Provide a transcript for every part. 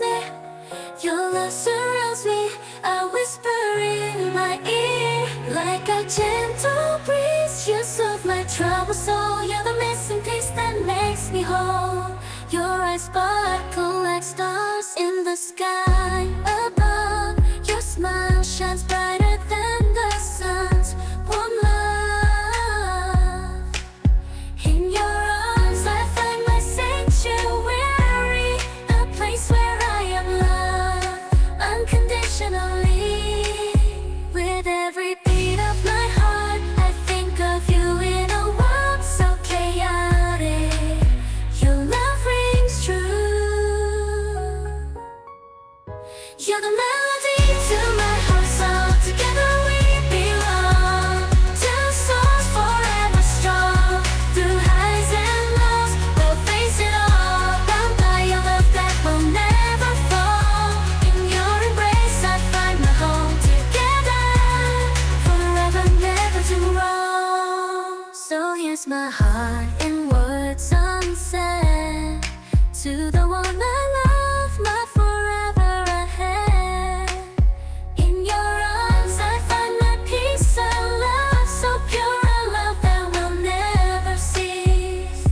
presence. Your love surrounds me, a whisper in my ear. Like a gentle breeze, you soothe my troubled soul. You're the missing piece that makes me whole. Your eyes sparkle like stars in the sky above. Your smile shines brighter than the sun's warm love. In your arms I find my sanctuary, a place where I am loved unconditionally. With every beat of my heart, I think of you in a world so chaotic. Your love rings true. You're the melody to my heart song. Together we belong. Two souls forever strong. Through highs and lows, we'll face it all. Bound by your love that will never fall. In your embrace I find my home. Together, forever, never to wrong. So here's my heart in words unsaid. To the one I love, my forever ahead. In your arms I find my peace and love, so pure a love that will never cease.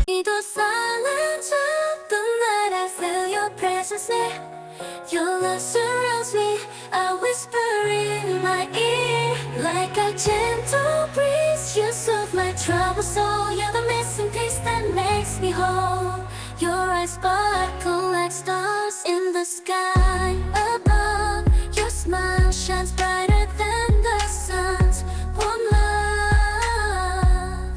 It was silent of the night, I feel your presence there. Your love surrounds me, a whisper in my ear. Like a gentle breeze, you soothe my troubled soul. You're the missing piece that makes me whole. Your eyes sparkle like stars in the sky above. Your smile shines brighter than the sun's warm love.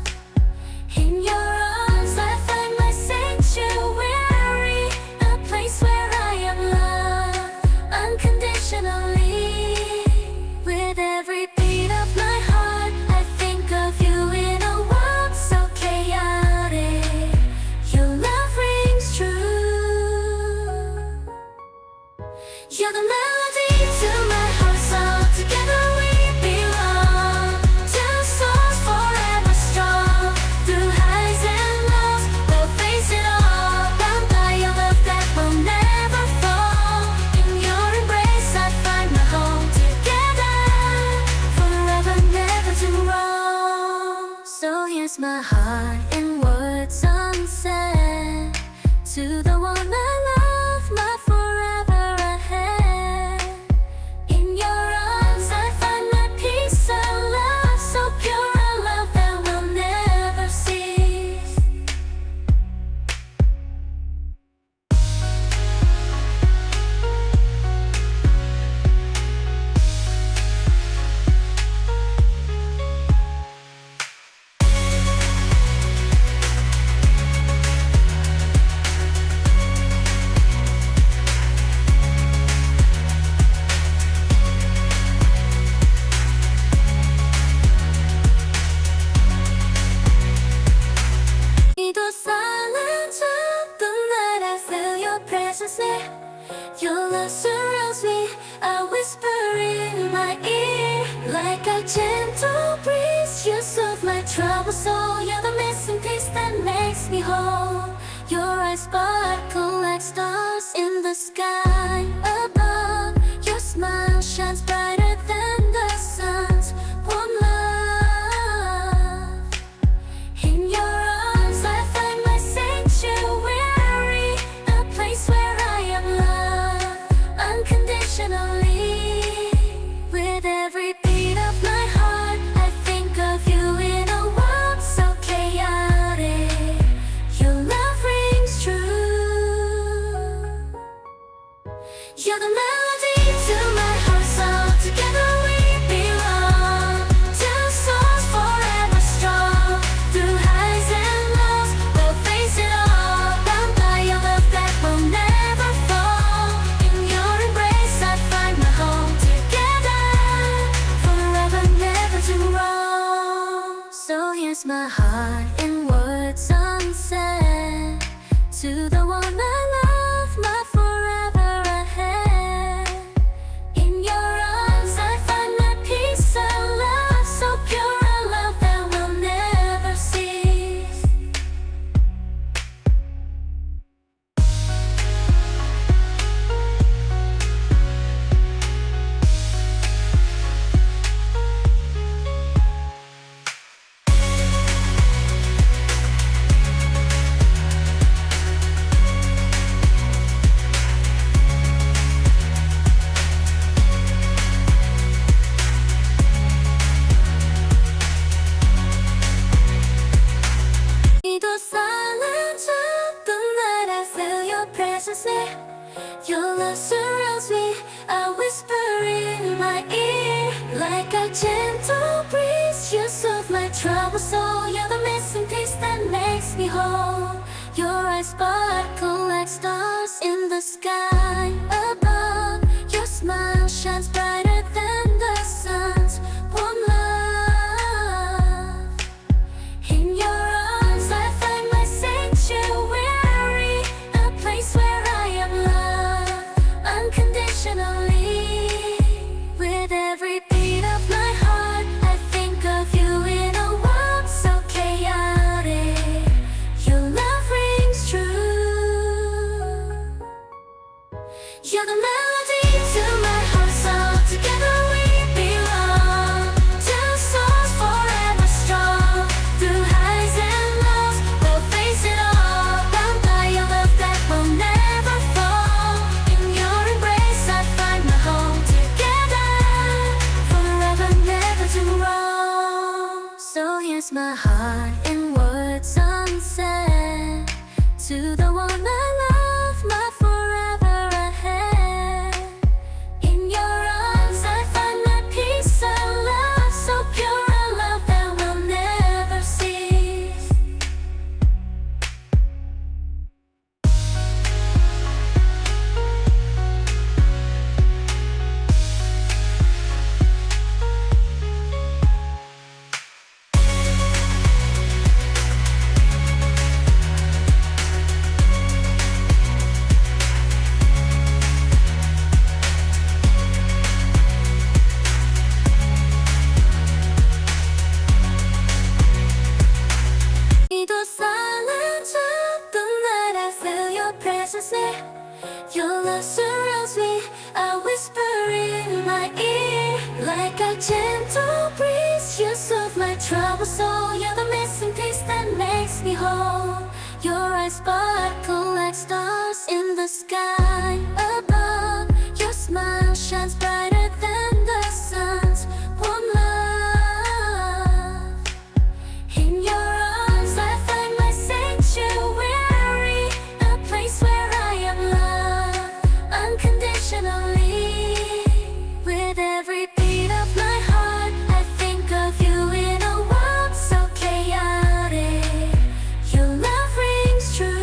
In your arms I find my sanctuary, a place where I am loved unconditionally. With every beat of my heart, I think of you in a world so chaotic. Your love rings true. You're the melody to my heart song. Together we belong. Two souls forever strong. Through highs and lows, we'll face it all. Bound by your love that will never fall. In your embrace I find my home. Together, forever, never to wrong. So here's my heart in words unsaid. To the one I love, my forever ahead. In your arms I find my peace and love, so pure a love that will never cease. It was silent of the night, I feel your presence there. Your love surrounds me, a whisper in my ear. Like a gentle breeze, you soothe my troubled soul. You're the missing piece that makes me whole. Your eyes sparkle like stars in the sky above. Your smile shines brighter than the sun's warm love. In your arms I find my sanctuary, a place where I am loved unconditionally. With every beat of my heart, I think of you in a world so chaotic. Your love rings true. You're the melody to my heart song. Together presence. Your love surrounds me, a whisper in my ear. Like a gentle breeze, you soothe my troubled soul. You're the missing piece that makes me whole. Your eyes sparkle like stars in the sky above. Your smile shines brighter than the sun's warm love. In your arms I find my sanctuary, a place where I am loved unconditionally. With every beat of my heart, I think of you in a world so chaotic. Your love rings true. You're the melody to my heart song. Together we belong. Two souls forever strong. Through highs and lows, we'll face it all. Bound by your love that will never fall. In your embrace I find my home. Together, forever, never to roam. So here's my heart in words unsaid. To the one I love, my forever ahead. In your arms I find my peace, a love so pure, a love that will never cease. It was silence of the night, I feel your presence there. Your love surrounds me, a whisper in my ear. Like a gentle breeze, you soothe my troubled soul. You're the missing piece that makes me whole. Your eyes sparkle like stars in the sky above. Your smile shines brighter than the sun's warm love. In your arms I find my sanctuary, a place where I am loved unconditionally. With every beat of my heart, I think of you in a world so chaotic. Your love rings true.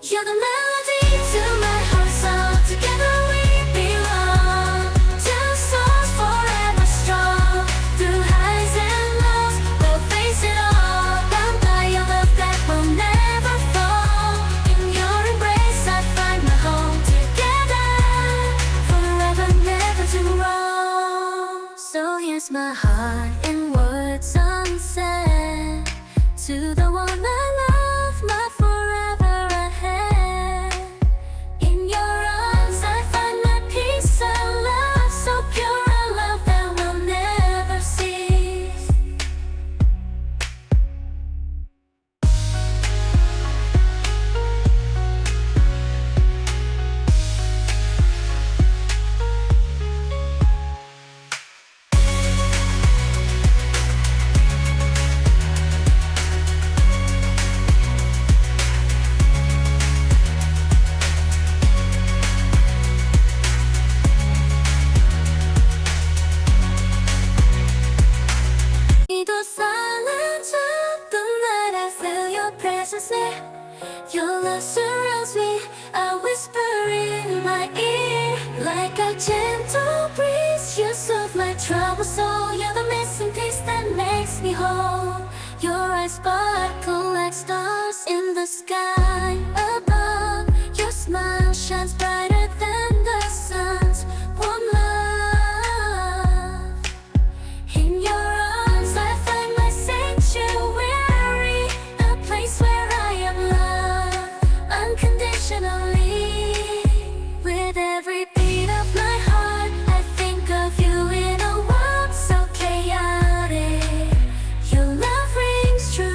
You're the melody to my heart song. Together we belong. Two souls forever strong. Through highs and lows, we'll face it all. Bound by your love that will never fall. In your embrace I find my home. Together, forever, never to roam. So here's my heart in words unsaid. To the one I love, my forever ahead. In your arms I find my peace, a love so pure, a love that will never cease. It was silence of the night, I feel your presence there. Your love surrounds me, a whisper in my ear. Like a gentle breeze, you soothe my troubled soul. You're the missing piece that makes me whole. Your eyes sparkle like stars in the sky above. Your smile shines brighter than the sun's warm love. In your arms I find my sanctuary, a place where I am loved unconditionally. With every beat of my heart, I think of you in a world so chaotic. Your love rings true.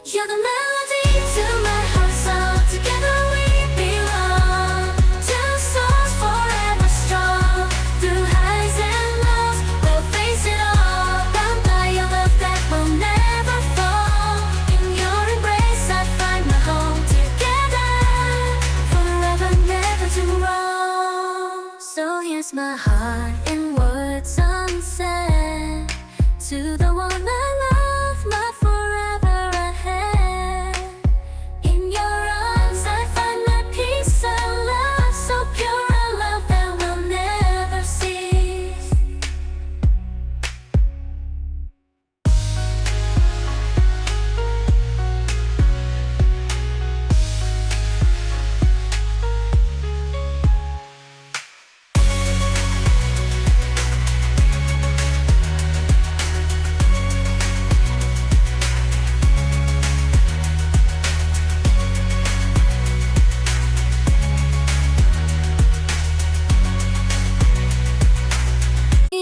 You're the melody to my heart song. Together we belong. Two souls forever strong. Through highs and lows, we'll face it all. Bound by your love that will never fall. To the one I love, my forever ahead. In your arms I find my peace and love, so pure a love that will never cease.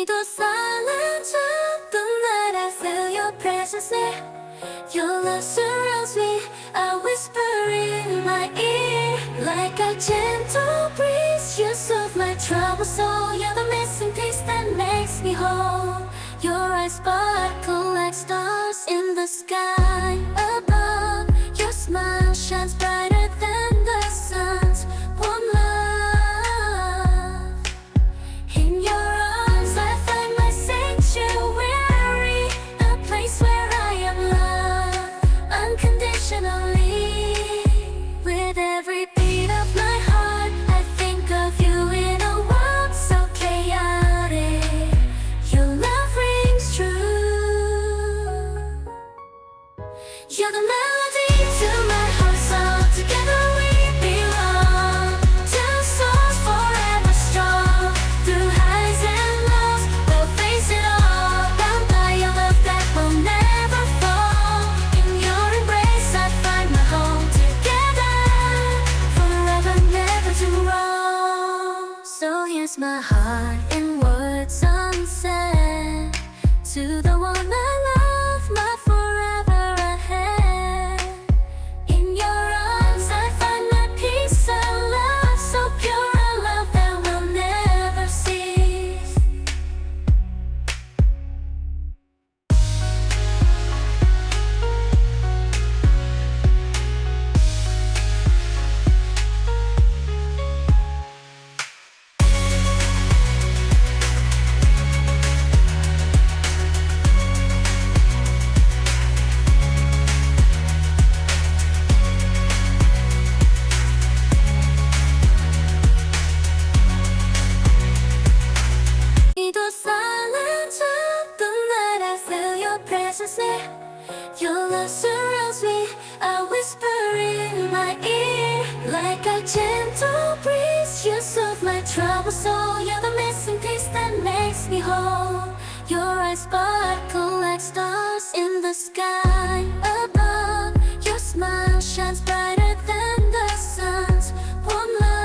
The silence of the night, I feel your presence there. Your love surrounds me, I whisper in my ear. Like a gentle breeze, you soothe my troubled soul. You're the missing piece that makes me whole. Your eyes sparkle like stars in the sky above. Your smile shines brighter than the sun's warm love. In your arms I find my sanctuary, a place where I am loved unconditionally. With every beat of my heart, I think of you in a world so chaotic. Your love rings true. You're the melody to my heart song. Together we belong. Two souls forever strong. Through highs and lows, we'll face it all. Bound by your love that will never fall. In your embrace I find my home. Together, forever, never to roam. So here's my heart in words unsaid. To the one I love, my forever ahead. In your arms I find my peace and love, so pure a love that will never cease. In the silence of the night, I feel your presence there. Your love surrounds me, I whisper in my ear. Like a gentle breeze, you soothe my troubled soul. You're the missing piece that makes me whole. Your eyes sparkle like stars in the sky above. Your smile shines brighter than the sun's warm love.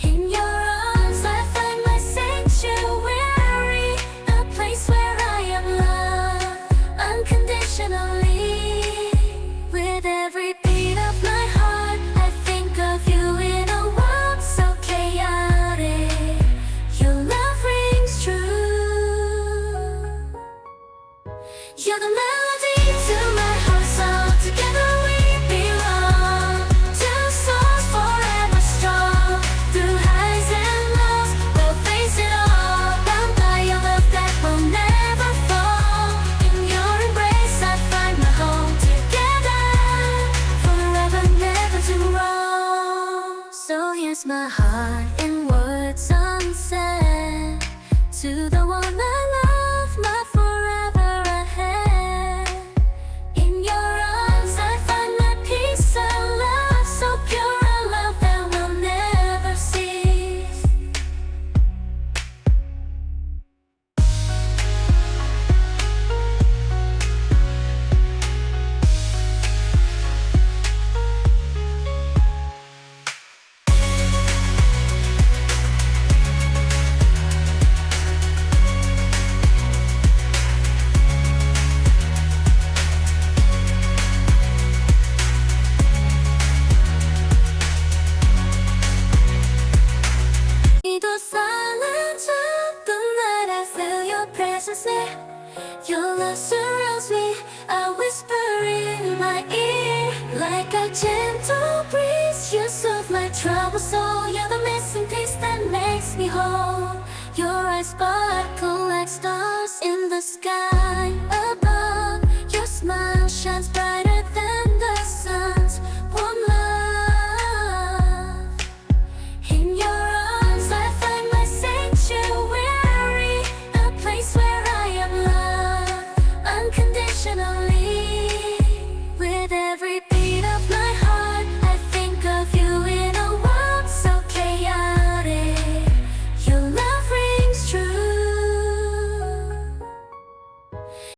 In your arms I find my sanctuary, a place where I am loved unconditionally. With every beat of my heart, I think of you in a world so chaotic. Your love rings true. You're the melody to my heart song. Together we belong. Two souls forever strong. Through highs and lows, we'll face it all. Bound by your love that will never fall. In your embrace I find my home. Together, forever, never to roam. So here's my heart in words unsaid. To the one I love, my forever ahead. In your arms I find my peace and love, so pure a love that will never cease. In the silence of the night, I feel your presence there. Your love surrounds me, I whisper in my ear. Like a gentle breeze, you soothe my troubled soul. You're the missing piece that makes me whole. Your eyes sparkle like stars in the sky above. Your smile shines brighter